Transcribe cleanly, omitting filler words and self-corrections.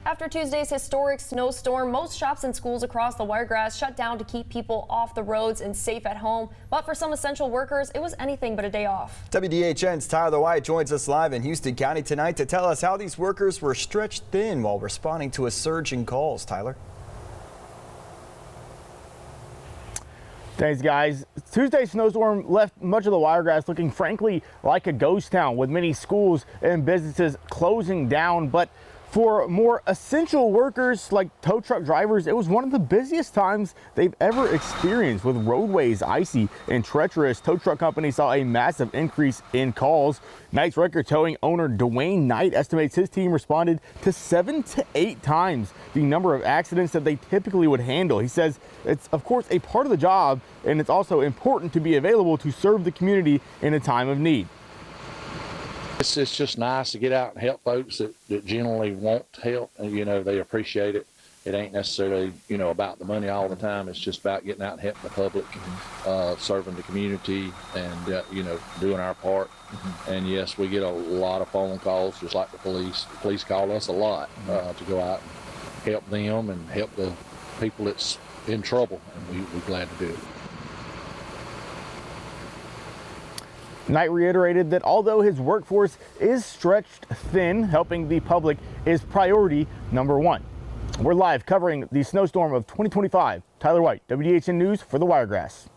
After Tuesday's historic snowstorm, most shops and schools across the Wiregrass shut down to keep people off the roads and safe at home. But for some essential workers, it was anything but a day off. WDHN's Tyler White joins us live in Houston County tonight to tell us how these workers were stretched thin while responding to a surge in calls. Tyler. Thanks, guys. Tuesday's snowstorm left much of the Wiregrass looking, frankly, like a ghost town, with many schools and businesses closing down. But for more essential workers like tow truck drivers, it was one of the busiest times they've ever experienced. With roadways icy and treacherous, tow truck companies saw a massive increase in calls. Knight's Record Towing owner Dwayne Knight estimates his team responded to 7 to 8 times the number of accidents that they typically would handle. He says it's, of course, a part of the job, and it's also important to be available to serve the community in a time of need. It's just nice to get out and help folks that generally want help, and they appreciate it. It ain't necessarily about the money all the time. It's just about getting out and helping the public, serving the community, and doing our part. And yes, we get a lot of phone calls, just like the police. The police call us a lot to go out and help them and help the people that's in trouble, and we're glad to do it. Knight reiterated that although his workforce is stretched thin, helping the public is priority number one. We're live covering the snowstorm of 2025. Tyler White, WDHN News for the Wiregrass.